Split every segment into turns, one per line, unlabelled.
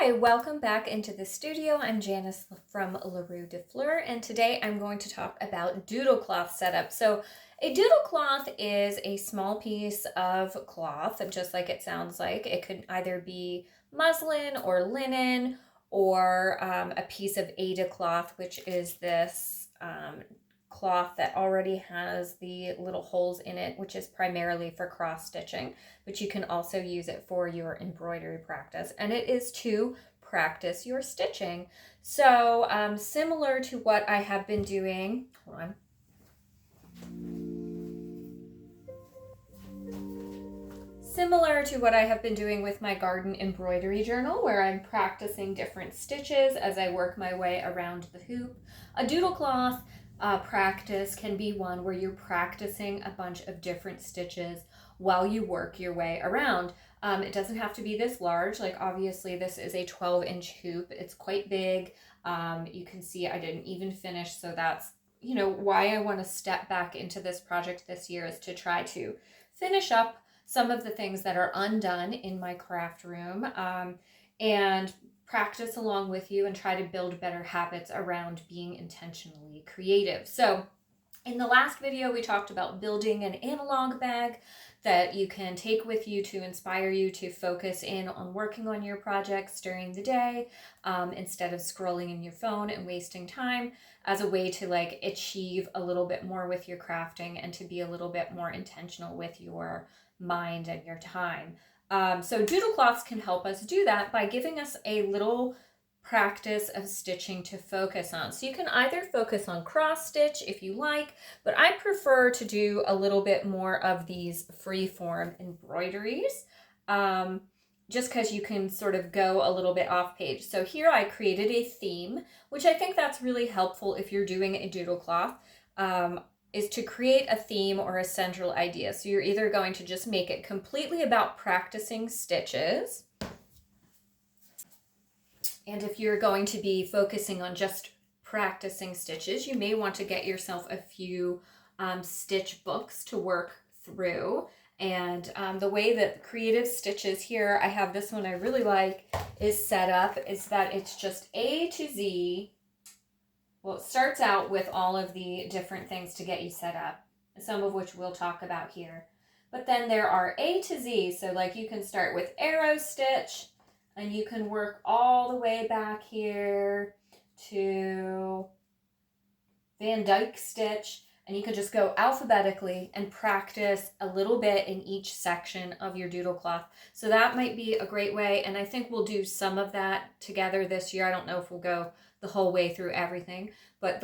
Hi, welcome back into the studio. I'm Janice from LaRue de Fleur, and today I'm going to talk about doodle cloth setup. So a doodle cloth is a small piece of cloth, just like it sounds like. It could either be muslin or linen or a piece of Aida cloth, which is this cloth that already has the little holes in it, which is primarily for cross stitching, but you can also use it for your embroidery practice, and it is to practice your stitching. So similar to what I have been doing, hold on. Similar to what I have been doing with my garden embroidery journal, where I'm practicing different stitches as I work my way around the hoop. A doodle cloth practice can be one where you're practicing a bunch of different stitches while you work your way around. It doesn't have to be this large. Like obviously this is a 12-inch hoop. It's quite big. You can see I didn't even finish, so that's why I want to step back into this project this year, is to try to finish up some of the things that are undone in my craft room, and practice along with you and try to build better habits around being intentionally creative. So in the last video, we talked about building an analog bag that you can take with you to inspire you to focus in on working on your projects during the day, instead of scrolling in your phone and wasting time, as a way to achieve a little bit more with your crafting and to be a little bit more intentional with your mind and your time. So doodle cloths can help us do that by giving us a little practice of stitching to focus on. So you can either focus on cross stitch if you like, but I prefer to do a little bit more of these free form embroideries, just because you can sort of go a little bit off page. So here I created a theme, which I think that's really helpful if you're doing a doodle cloth, is to create a theme or a central idea. So you're either going to just make it completely about practicing stitches, and if you're going to be focusing on just practicing stitches, you may want to get yourself a few stitch books to work through. And the way that creative stitches here, I have this one I really like, is set up, is that it's just A to Z. Well, it starts out with all of the different things to get you set up, some of which we'll talk about here. But then there are A to Z, so like you can start with arrow stitch, and you can work all the way back here to Van Dyke stitch, and you can just go alphabetically and practice a little bit in each section of your doodle cloth. So that might be a great way, and I think we'll do some of that together this year. I don't know if we'll go the whole way through everything, but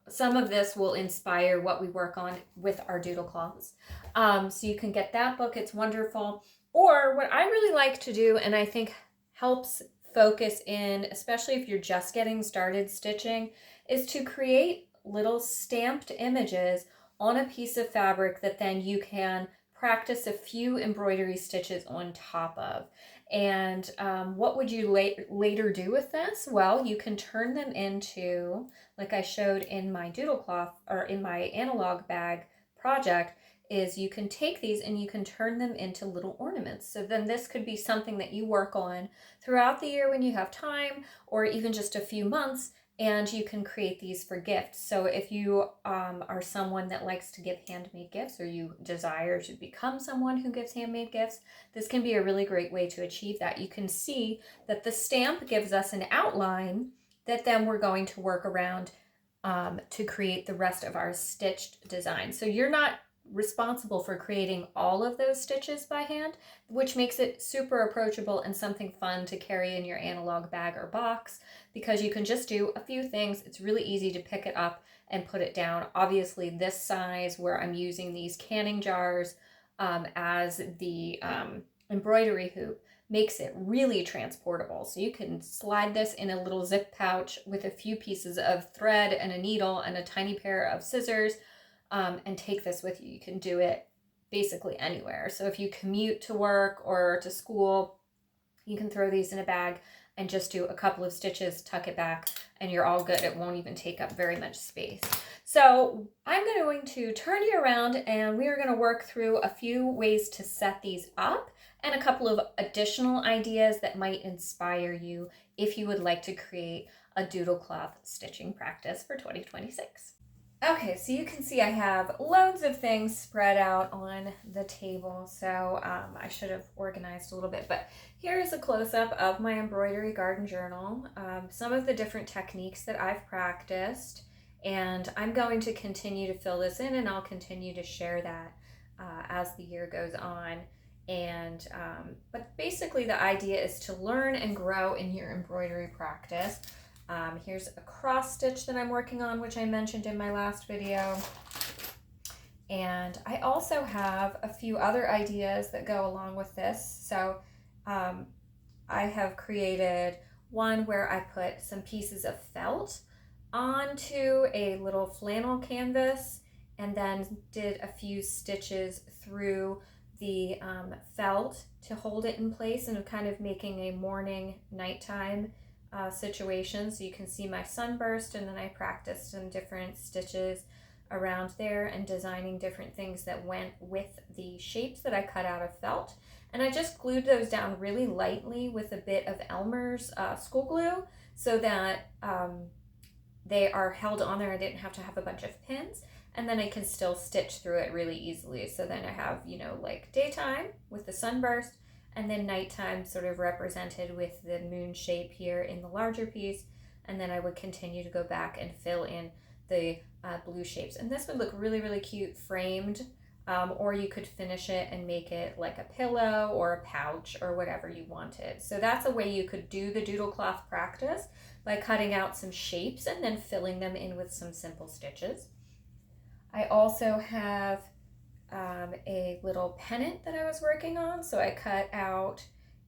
some of this will inspire what we work on with our doodle cloths. So you can get that book. It's wonderful. Or what I really like to do, and I think helps focus in, especially if you're just getting started stitching, is to create little stamped images on a piece of fabric that then you can practice a few embroidery stitches on top of. And what would you later do with this? Well, you can turn them into, like I showed in my doodle cloth or in my analog bag project, is you can take these and you can turn them into little ornaments. So then this could be something that you work on throughout the year when you have time, or even just a few months, and you can create these for gifts. So if you are someone that likes to give handmade gifts, or you desire to become someone who gives handmade gifts, this can be a really great way to achieve that. You can see that the stamp gives us an outline that then we're going to work around to create the rest of our stitched design. So you're not responsible for creating all of those stitches by hand, which makes it super approachable and something fun to carry in your analog bag or box, because you can just do a few things. It's really easy to pick it up and put it down. Obviously this size, where I'm using these canning jars as the embroidery hoop, makes it really transportable. So you can slide this in a little zip pouch with a few pieces of thread and a needle and a tiny pair of scissors, and take this with you. You can do it basically anywhere. So if you commute to work or to school, you can throw these in a bag and just do a couple of stitches, tuck it back, and you're all good. It won't even take up very much space. So I'm going to turn you around, and we are going to work through a few ways to set these up and a couple of additional ideas that might inspire you if you would like to create a doodle cloth stitching practice for 2026. Okay, so you can see I have loads of things spread out on the table, so I should have organized a little bit, but here is a close-up of my embroidery garden journal, some of the different techniques that I've practiced, and I'm going to continue to fill this in, and I'll continue to share that as the year goes on. And but basically the idea is to learn and grow in your embroidery practice. Here's a cross stitch that I'm working on, which I mentioned in my last video. And I also have a few other ideas that go along with this. So I have created one where I put some pieces of felt onto a little flannel canvas and then did a few stitches through the felt to hold it in place, and kind of making a morning nighttime situation. So you can see my sunburst, and then I practiced some different stitches around there and designing different things that went with the shapes that I cut out of felt. And I just glued those down really lightly with a bit of Elmer's school glue so that they are held on there. I didn't have to have a bunch of pins, and then I can still stitch through it really easily. So then I have, you know, like daytime with the sunburst, and then nighttime sort of represented with the moon shape here in the larger piece, and then I would continue to go back and fill in the blue shapes. And this would look really, really cute framed, or you could finish it and make it like a pillow or a pouch or whatever you wanted. So that's a way you could do the doodle cloth practice, by cutting out some shapes and then filling them in with some simple stitches. I also have a little pennant that I was working on. So I cut out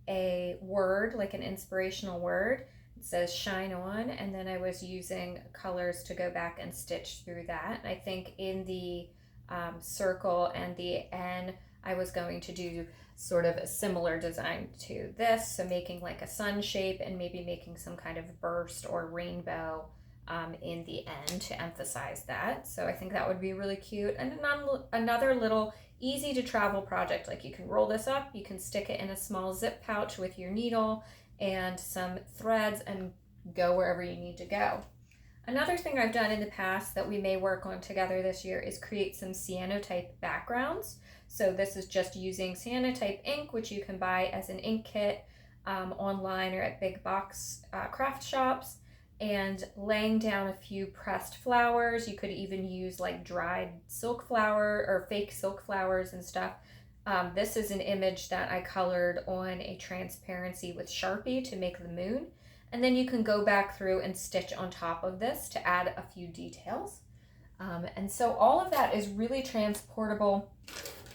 a word, like an inspirational word. It says shine on, and then I was using colors to go back and stitch through that. And I think in the circle and the N, I was going to do sort of a similar design to this. So making like a sun shape and maybe making some kind of burst or rainbow in the end to emphasize that. So I think that would be really cute. And another little easy to travel project, like you can roll this up, you can stick it in a small zip pouch with your needle and some threads and go wherever you need to go. Another thing I've done in the past that we may work on together this year is create some cyanotype backgrounds. So this is just using cyanotype ink, which you can buy as an ink kit online or at big box craft shops, and laying down a few pressed flowers. You could even use like dried silk flower or fake silk flowers and stuff. This is an image that I colored on a transparency with Sharpie to make the moon. And then you can go back through and stitch on top of this to add a few details. And so all of that is really transportable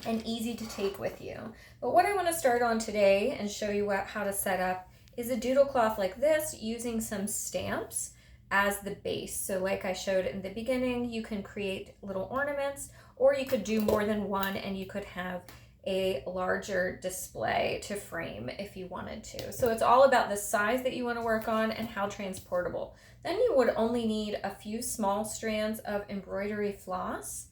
and easy to take with you. But what I want to start on today and show you how to set up is a doodle cloth like this using some stamps as the base. So like I showed in the beginning, you can create little ornaments, or you could do more than one and you could have a larger display to frame if you wanted to. So it's all about the size that you want to work on and how transportable. Then you would only need a few small strands of embroidery floss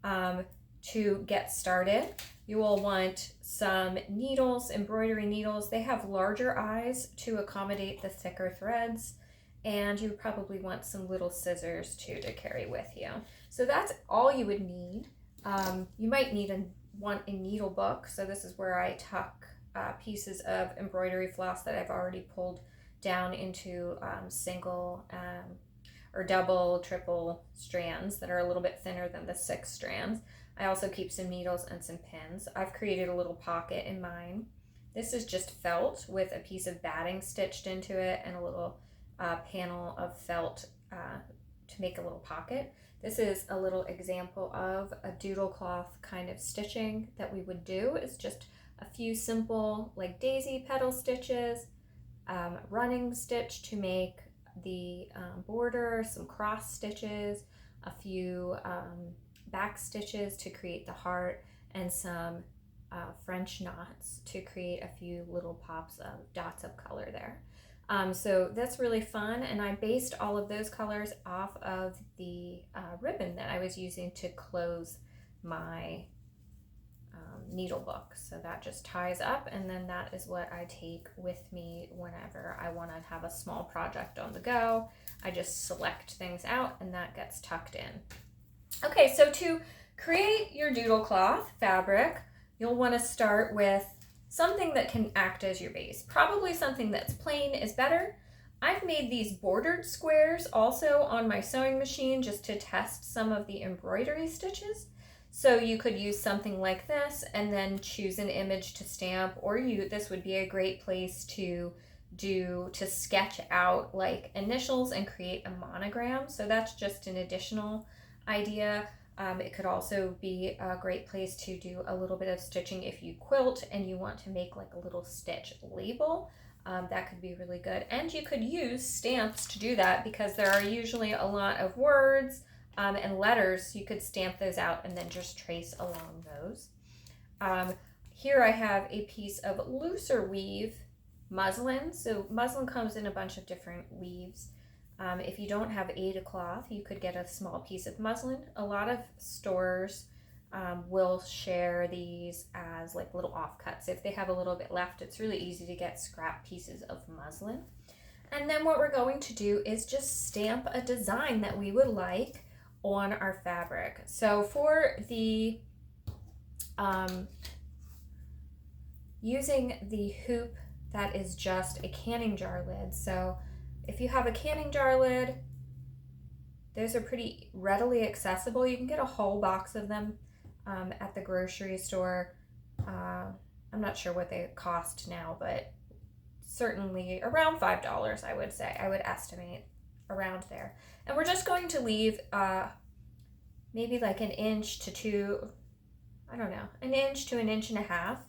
to get started. You will want some needles, embroidery needles. They have larger eyes to accommodate the thicker threads, and you probably want some little scissors too to carry with you. So that's all you would need. You might want a needle book. So this is where I tuck pieces of embroidery floss that I've already pulled down into single or double, triple strands that are a little bit thinner than the 6 strands. I also keep some needles and some pins. I've created a little pocket in mine. This is just felt with a piece of batting stitched into it and a little panel of felt to make a little pocket. This is a little example of a doodle cloth kind of stitching that we would do. It's just a few simple like daisy petal stitches, running stitch to make the border, some cross stitches, a few back stitches to create the heart, and some French knots to create a few little pops of dots of color there. So that's really fun, and I based all of those colors off of the ribbon that I was using to close my needle book. So that just ties up, and then that is what I take with me whenever I want to have a small project on the go. I just select things out and that gets tucked in. Okay, so to create your doodle cloth fabric, you'll want to start with something that can act as your base. Probably something that's plain is better. I've made these bordered squares also on my sewing machine just to test some of the embroidery stitches. So you could use something like this and then choose an image to stamp, or this would be a great place to sketch out like initials and create a monogram. So that's just an additional idea. It could also be a great place to do a little bit of stitching if you quilt and you want to make like a little stitch label. That could be really good. And you could use stamps to do that because there are usually a lot of words and letters. You could stamp those out and then just trace along those. Here I have a piece of looser weave muslin. So muslin comes in a bunch of different weaves. If you don't have Aida cloth, you could get a small piece of muslin. A lot of stores will share these as like little offcuts. If they have a little bit left, it's really easy to get scrap pieces of muslin. And then what we're going to do is just stamp a design that we would like on our fabric. So for the using the hoop that is just a canning jar lid. So if you have a canning jar lid, those are pretty readily accessible. You can get a whole box of them at the grocery store. I'm not sure what they cost now, but certainly around $5, I would say. I would estimate around there. And we're just going to leave maybe like an inch to two, I don't know, an inch to an inch and a half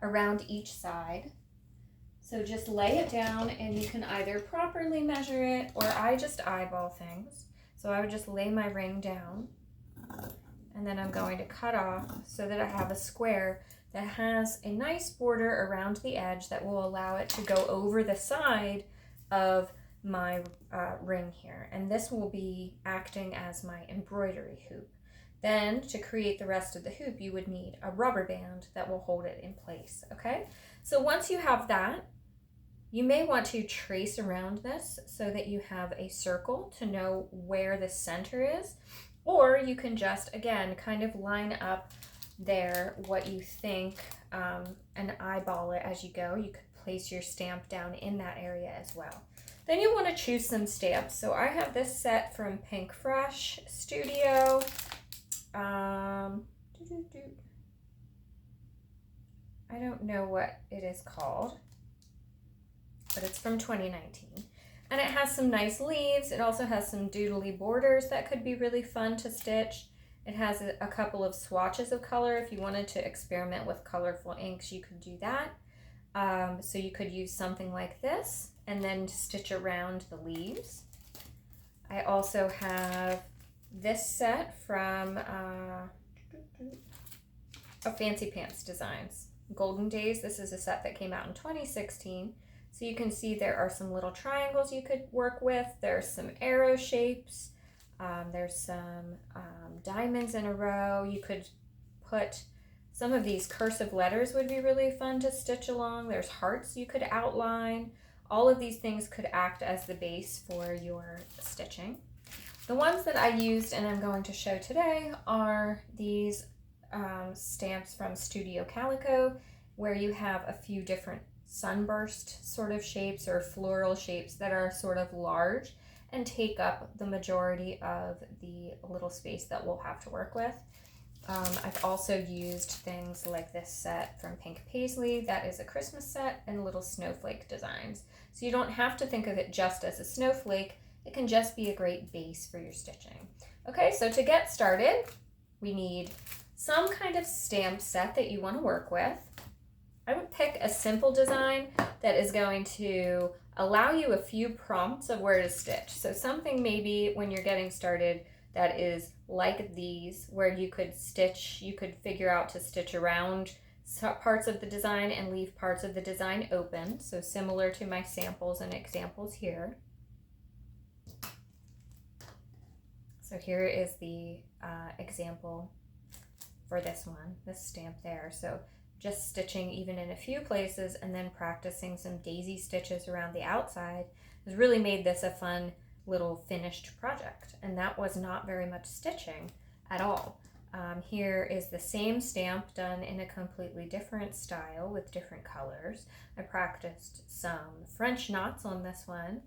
around each side. So just lay it down and you can either properly measure it, or I just eyeball things. So I would just lay my ring down and then I'm going to cut off so that I have a square that has a nice border around the edge that will allow it to go over the side of my ring here. And this will be acting as my embroidery hoop. Then to create the rest of the hoop, you would need a rubber band that will hold it in place, okay? So once you have that, you may want to trace around this so that you have a circle to know where the center is, or you can just, again, kind of line up there what you think and eyeball it as you go. You could place your stamp down in that area as well. Then you want to choose some stamps. So I have this set from Pink Fresh Studio. I don't know what it is called, but it's from 2019. And it has some nice leaves. It also has some doodly borders that could be really fun to stitch. It has a couple of swatches of color. If you wanted to experiment with colorful inks, you could do that. So you could use something like this and then stitch around the leaves. I also have this set from Fancy Pants Designs. Golden Days. This is a set that came out in 2016. So you can see there are some little triangles you could work with. There's some arrow shapes. There's some diamonds in a row. You could put some of these cursive letters would be really fun to stitch along. There's hearts you could outline. All of these things could act as the base for your stitching. The ones that I used and I'm going to show today are these stamps from Studio Calico, where you have a few different sunburst sort of shapes or floral shapes that are sort of large and take up the majority of the little space that we'll have to work with. I've also used things like this set from Pink Paisley. That is a Christmas set, and little snowflake designs. So you don't have to think of it just as a snowflake. It can just be a great base for your stitching. Okay, so to get started, we need some kind of stamp set that you want to work with. I would pick a simple design that is going to allow you a few prompts of where to stitch. So something maybe when you're getting started that is like these, where you could stitch, you could figure out to stitch around parts of the design and leave parts of the design open. So similar to my samples and examples here. So here is the example for this one, this stamp there. So just stitching even in a few places and then practicing some daisy stitches around the outside has really made this a fun little finished project. And that was not very much stitching at all. Here is the same stamp done in a completely different style with different colors. I practiced some French knots on this one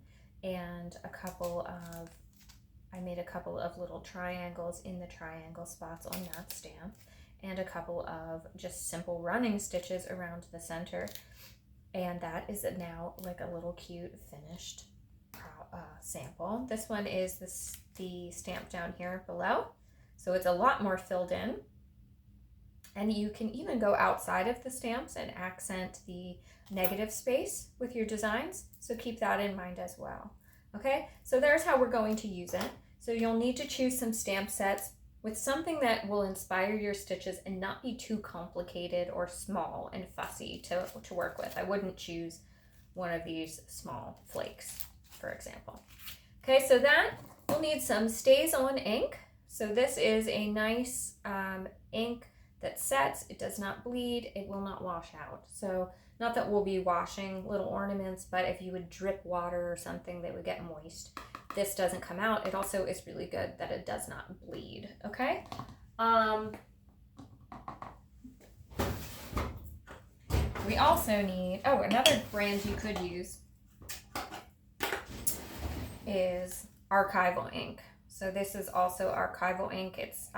and I made a couple of little triangles in the triangle spots on that stamp and a couple of just simple running stitches around the center. And that is now like a little cute finished sample. This one is the stamp down here below. So it's a lot more filled in. And you can even go outside of the stamps and accent the negative space with your designs. So keep that in mind as well. Okay, so there's how we're going to use it. So you'll need to choose some stamp sets with something that will inspire your stitches and not be too complicated or small and fussy to work with. I wouldn't choose one of these small flakes, for example. Okay, so that we'll need some Stays On ink. So this is a nice ink that sets, it does not bleed, it will not wash out. So not that we'll be washing little ornaments, but if you would drip water or something, they would get moist. This doesn't come out. It also is really good that it does not bleed, okay? We also need, another brand you could use is archival ink. So this is also archival ink. It's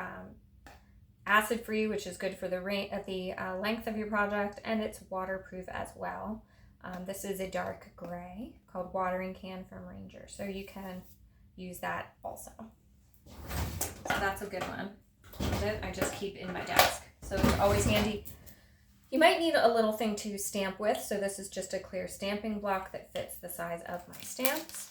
acid-free, which is good for the length of your project, and it's waterproof as well. This is a dark gray called Watering Can from Ranger, so you can use that also. So that's a good one that I just keep in my desk, so it's always handy. You might need a little thing to stamp with, so this is just a clear stamping block that fits the size of my stamps.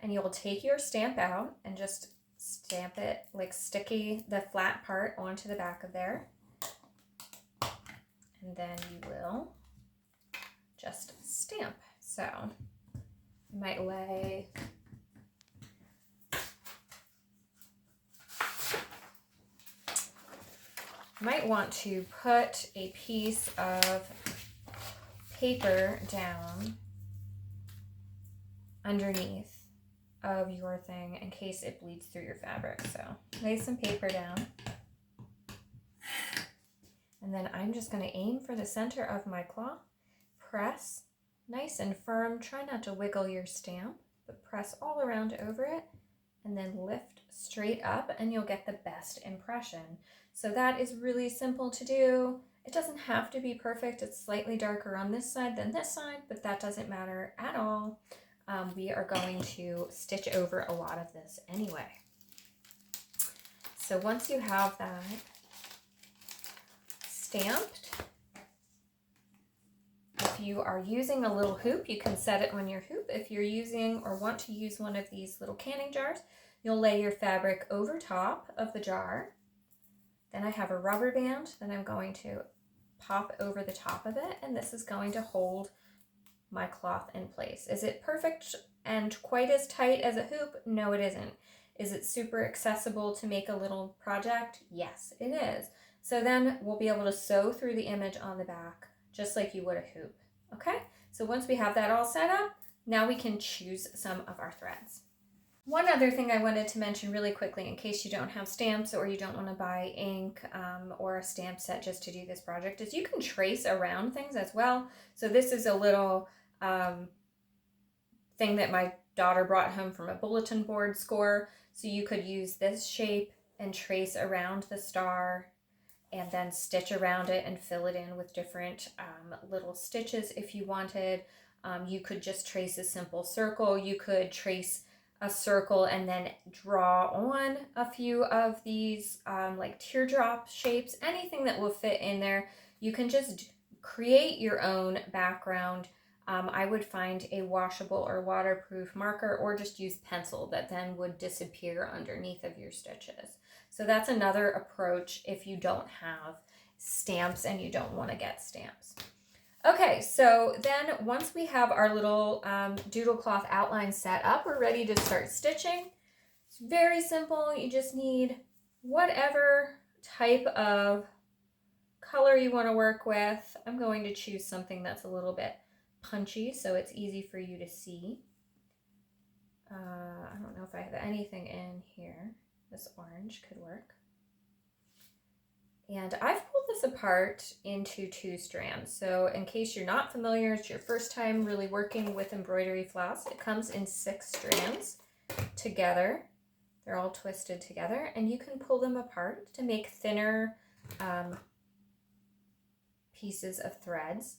And you'll take your stamp out and just stamp it like sticky, the flat part onto the back of there. And then you will just stamp. So you might lay want to put a piece of paper down underneath of your thing in case it bleeds through your fabric. So lay some paper down. And then I'm just going to aim for the center of my cloth. Press nice and firm. Try not to wiggle your stamp, but press all around over it and then lift straight up and you'll get the best impression. So that is really simple to do. It doesn't have to be perfect. It's slightly darker on this side than this side, but that doesn't matter at all. We are going to stitch over a lot of this anyway. So once you have that stamped, if you are using a little hoop, you can set it on your hoop. If you're using or want to use one of these little canning jars, you'll lay your fabric over top of the jar. Then I have a rubber band that I'm going to pop over the top of it, and this is going to hold my cloth in place. Is it perfect and quite as tight as a hoop? No, it isn't. Is it super accessible to make a little project? Yes, it is. So then we'll be able to sew through the image on the back just like you would a hoop. Okay, so once we have that all set up, now we can choose some of our threads. One other thing I wanted to mention really quickly in case you don't have stamps or you don't want to buy ink or a stamp set just to do this project is you can trace around things as well. So this is a little thing that my daughter brought home from a bulletin board score. So you could use this shape and trace around the star and then stitch around it and fill it in with different little stitches if you wanted. You could just trace a simple circle. You could trace a circle and then draw on a few of these like teardrop shapes, anything that will fit in there. You can just create your own background. I would find a washable or waterproof marker or just use pencil that then would disappear underneath of your stitches. So that's another approach if you don't have stamps and you don't want to get stamps. Okay, so then once we have our little doodle cloth outline set up, we're ready to start stitching. It's very simple. You just need whatever type of color you want to work with. I'm going to choose something that's a little bit punchy so it's easy for you to see. I don't know if I have anything in here. This orange could work. And I've pulled this apart into 2 strands. So in case you're not familiar, it's your first time really working with embroidery floss. It comes in 6 strands together. They're all twisted together, and you can pull them apart to make thinner pieces of threads.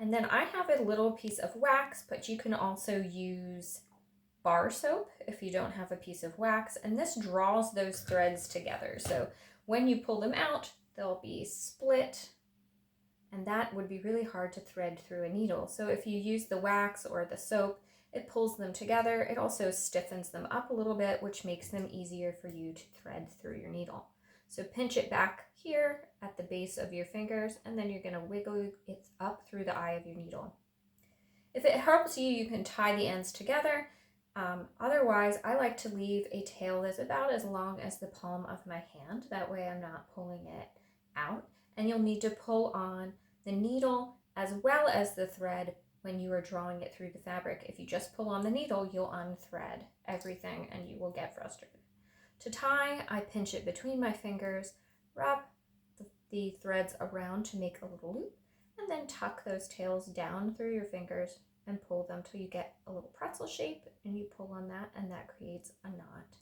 And then I have a little piece of wax, but you can also use bar soap if you don't have a piece of wax, and this draws those threads together. So when you pull them out, they'll be split, and that would be really hard to thread through a needle. So if you use the wax or the soap, it pulls them together. It also stiffens them up a little bit, which makes them easier for you to thread through your needle. So pinch it back here at the base of your fingers, and then you're going to wiggle it up through the eye of your needle. If it helps you, you can tie the ends together. Otherwise, I like to leave a tail that's about as long as the palm of my hand. That way I'm not pulling it out. And you'll need to pull on the needle as well as the thread when you are drawing it through the fabric. If you just pull on the needle, you'll unthread everything and you will get frustrated. To tie, I pinch it between my fingers, wrap the threads around to make a little loop, and then tuck those tails down through your fingers and pull them till you get a little pretzel shape, and you pull on that, and that creates a knot.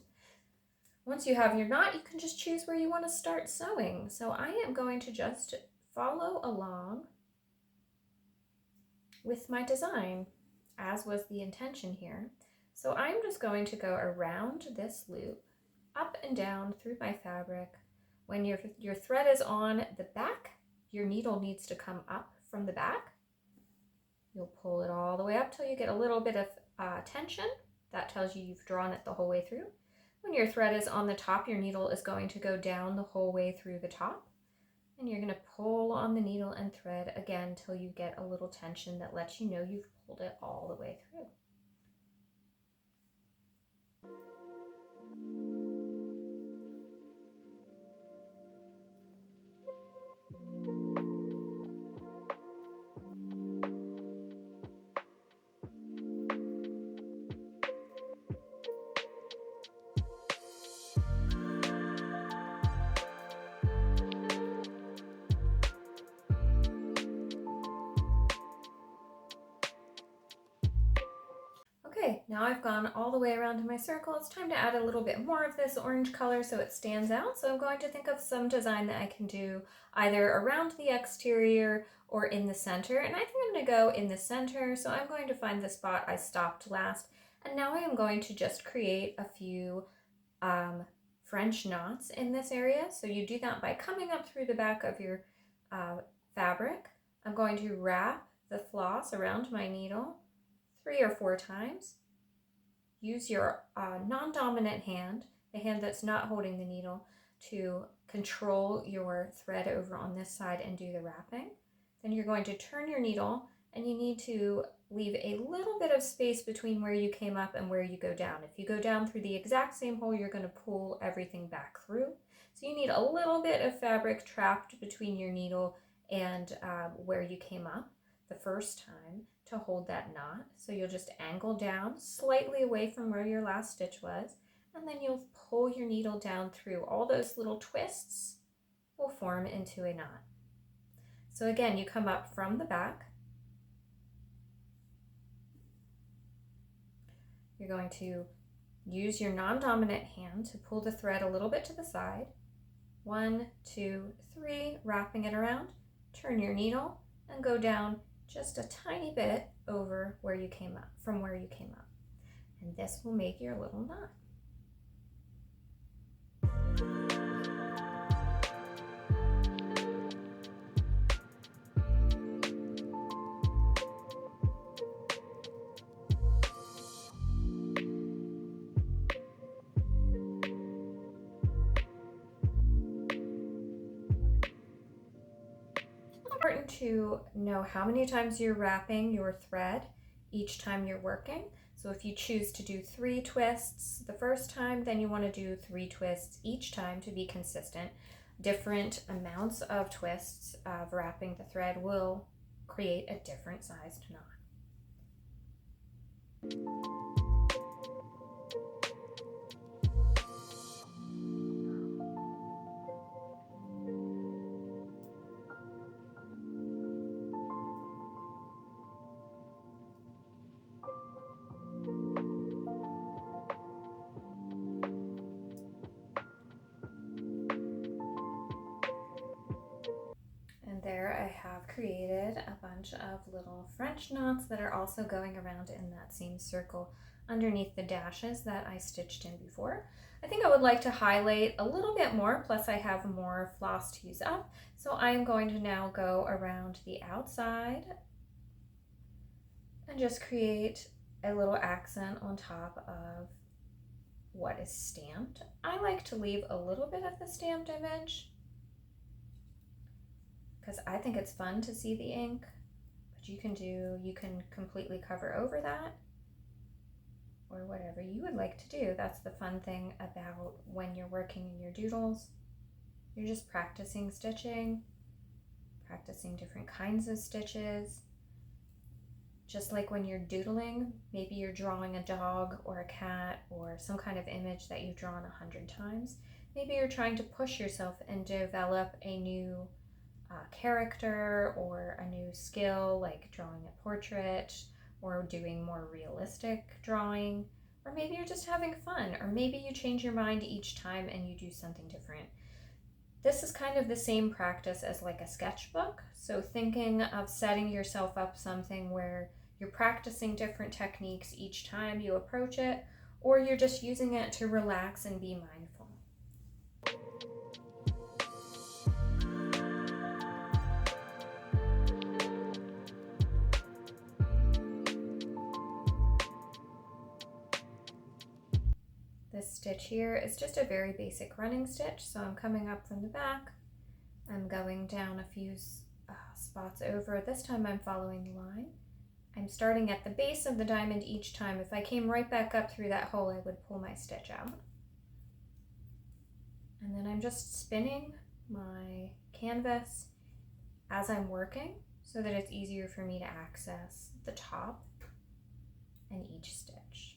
Once you have your knot, you can just choose where you want to start sewing. So I am going to just follow along with my design, as was the intention here. So I'm just going to go around this loop, up and down through my fabric. When your thread is on the back, your needle needs to come up from the back. You'll pull it all the way up till you get a little bit of tension. That tells you you've drawn it the whole way through. When your thread is on the top, your needle is going to go down the whole way through the top. And you're going to pull on the needle and thread again till you get a little tension that lets you know you've pulled it all the way through. Okay, now I've gone all the way around to my circle. It's time to add a little bit more of this orange color so it stands out. So I'm going to think of some design that I can do either around the exterior or in the center. And I think I'm going to go in the center. So I'm going to find the spot I stopped last. And now I am going to just create a few French knots in this area. So you do that by coming up through the back of your fabric. I'm going to wrap the floss around my needle 3 or 4 times. Use your non-dominant hand, the hand that's not holding the needle, to control your thread over on this side and do the wrapping. Then you're going to turn your needle, and you need to leave a little bit of space between where you came up and where you go down. If you go down through the exact same hole, you're going to pull everything back through. So you need a little bit of fabric trapped between your needle and where you came up the first time to hold that knot. So you'll just angle down slightly away from where your last stitch was, and then you'll pull your needle down through. All those little twists will form into a knot. So again, you come up from the back. You're going to use your non-dominant hand to pull the thread a little bit to the side. 1, 2, 3, wrapping it around. Turn your needle and go down just a tiny bit over where you came up, from where you came up. And this will make your little knot. It's important to know how many times you're wrapping your thread each time you're working. So if you choose to do 3 twists the first time, then you want to do 3 twists each time to be consistent. Different amounts of twists of wrapping the thread will create a different sized knot. There I have created a bunch of little French knots that are also going around in that same circle underneath the dashes that I stitched in before. I think I would like to highlight a little bit more, plus I have more floss to use up. So I'm going to now go around the outside and just create a little accent on top of what is stamped. I like to leave a little bit of the stamped image because I think it's fun to see the ink, but you can completely cover over that or whatever you would like to do. That's the fun thing about when you're working in your doodles. You're just practicing stitching, practicing different kinds of stitches. Just like when you're doodling, maybe you're drawing a dog or a cat or some kind of image that you've drawn 100 times. Maybe you're trying to push yourself and develop a new character or a new skill, like drawing a portrait or doing more realistic drawing, or maybe you're just having fun, or maybe you change your mind each time and you do something different. This is kind of the same practice as like a sketchbook. So thinking of setting yourself up something where you're practicing different techniques each time you approach it, or you're just using it to relax and be mindful. This stitch here is just a very basic running stitch, so I'm coming up from the back. I'm going down a few spots over. This time I'm following the line. I'm starting at the base of the diamond each time. If I came right back up through that hole, I would pull my stitch out. And then I'm just spinning my canvas as I'm working so that it's easier for me to access the top and each stitch.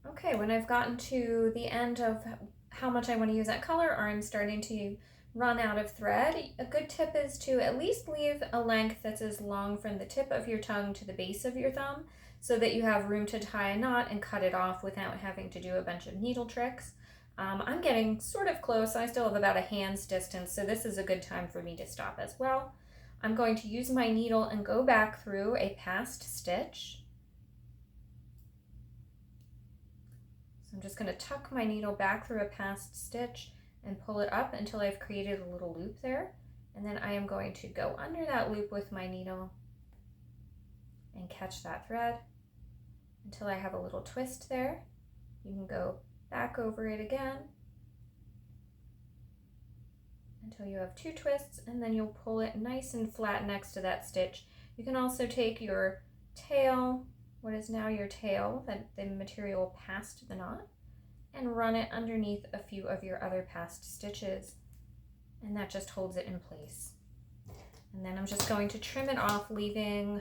Okay, when I've gotten to the end of how much I want to use that color, or I'm starting to run out of thread, a good tip is to at least leave a length that's as long from the tip of your tongue to the base of your thumb so that you have room to tie a knot and cut it off without having to do a bunch of needle tricks. I'm getting sort of close. I still have about a hand's distance, so this is a good time for me to stop as well. I'm going to use my needle and go back through a past stitch. So I'm just going to tuck my needle back through a past stitch and pull it up until I've created a little loop there. And then I am going to go under that loop with my needle and catch that thread until I have a little twist there. You can go back over it again until you have 2 twists, and then you'll pull it nice and flat next to that stitch. You can also take your tail, what is now your tail, the material past the knot, and run it underneath a few of your other past stitches, and that just holds it in place. And then I'm just going to trim it off, leaving,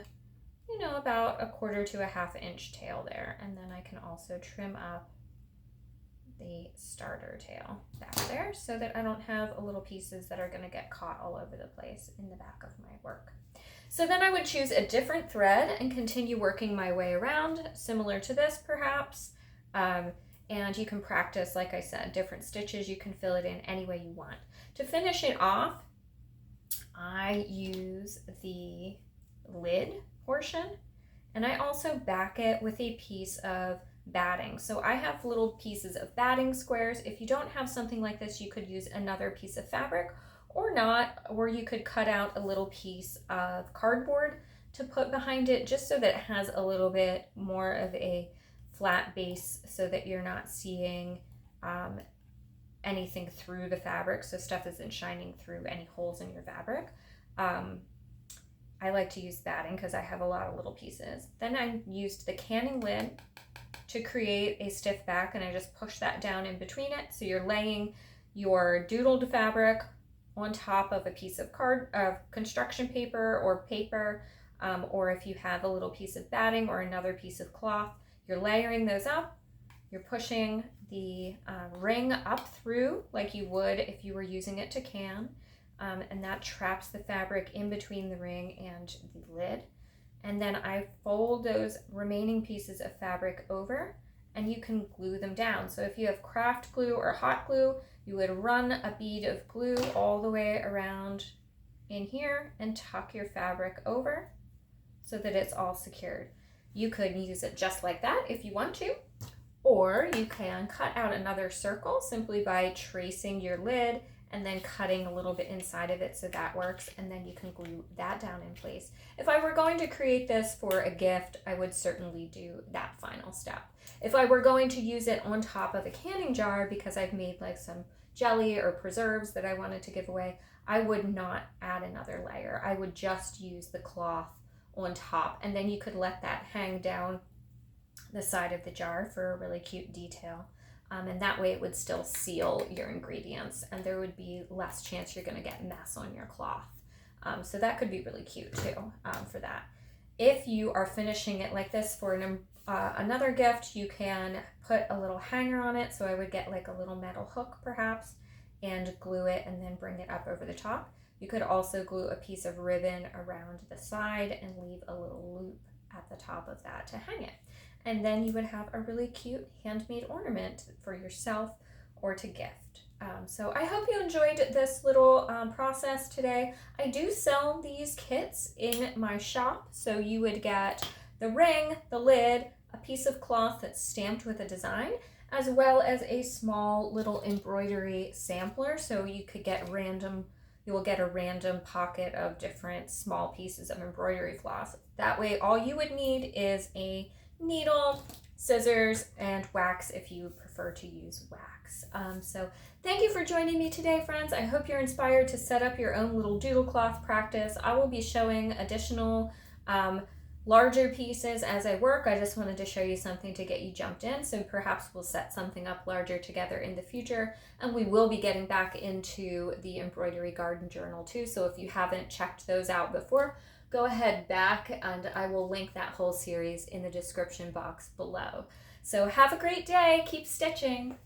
about 1/4 to a 1/2 inch tail there. And then I can also trim up the starter tail back there so that I don't have little pieces that are going to get caught all over the place in the back of my work. So then I would choose a different thread and continue working my way around, similar to this perhaps. And you can practice, like I said, different stitches. You can fill it in any way you want. To finish it off, I use the lid portion, and I also back it with a piece of batting. So I have little pieces of batting squares. If you don't have something like this, you could use another piece of fabric, or not, or you could cut out a little piece of cardboard to put behind it just so that it has a little bit more of a flat base so that you're not seeing anything through the fabric, so stuff isn't shining through any holes in your fabric. I like to use batting because I have a lot of little pieces. Then I used the canning lid to create a stiff back, and I just push that down in between it. So you're laying your doodled fabric on top of a piece of construction paper or paper, or if you have a little piece of batting or another piece of cloth, you're layering those up. You're pushing the ring up through like you would if you were using it to can, and that traps the fabric in between the ring and the lid. And then I fold those remaining pieces of fabric over, and you can glue them down. So if you have craft glue or hot glue, you would run a bead of glue all the way around in here and tuck your fabric over so that it's all secured. You could use it just like that if you want to, or you can cut out another circle simply by tracing your lid and then cutting a little bit inside of it, so that works, and then you can glue that down in place. If I were going to create this for a gift, I would certainly do that final step. If I were going to use it on top of a canning jar because I've made like some jelly or preserves that I wanted to give away, I would not add another layer. I would just use the cloth on top, and then you could let that hang down the side of the jar for a really cute detail. And that way it would still seal your ingredients, and there would be less chance you're going to get mess on your cloth. So that could be really cute too for that. If you are finishing it like this for another gift, you can put a little hanger on it. So I would get like a little metal hook perhaps and glue it and then bring it up over the top. You could also glue a piece of ribbon around the side and leave a little loop at the top of that to hang it. And then you would have a really cute handmade ornament for yourself or to gift. So I hope you enjoyed this little process today. I do sell these kits in my shop. So you would get the ring, the lid, a piece of cloth that's stamped with a design, as well as a small little embroidery sampler. So you could get you will get a random pocket of different small pieces of embroidery floss. That way all you would need is a needle, scissors, and wax if you prefer to use wax. So thank you for joining me today, friends. I hope you're inspired to set up your own little doodle cloth practice. I will be showing additional larger pieces as I work. I just wanted to show you something to get you jumped in, so perhaps we'll set something up larger together in the future, and we will be getting back into the embroidery garden journal too. So if you haven't checked those out before, go ahead back, and I will link that whole series in the description box below. So have a great day. Keep stitching.